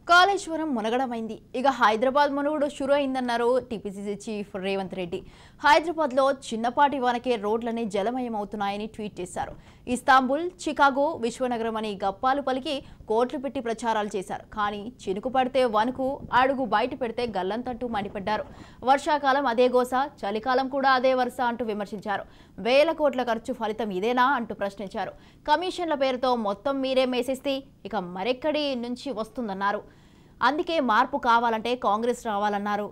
కాళేశ్వరం మునగడమైంది. ఇక Hyderabad మునుగుడు షురు అయిందన్నారు TPCC chief Revanth Reddy. హైదరాబాద్లో చిన్నపాటి వానకే రోడ్లన్నీ జలమయమవుతున్నాయని ట్వీట్ చేశారు. ఇస్తాంబుల్, చికాగో విశ్వనగరం అని గప్పాలు పలికి కోట్లు పెట్టి ప్రచారాలు చేశారు. కానీ చినుకు పడితే వణుకు, అడుగు బయట పెడితే గల్లంతంటూ మండిపడ్డారు. వర్షాకాలం అదే గోస, చలికాలం కూడా అదే వరుస అంటూ విమర్శించారు. వేల కోట్ల ఖర్చు ఫలితం ఇదేనా అంటూ ప్రశ్నించారు. కమిషన్ల పేరుతో మొత్తం మీరే మేసేస్తే ఇక మరెక్కడి నుంచి వస్తుందన్నారు. అందుకే మార్పు కావాలంటే కాంగ్రెస్ రావాలన్నారు.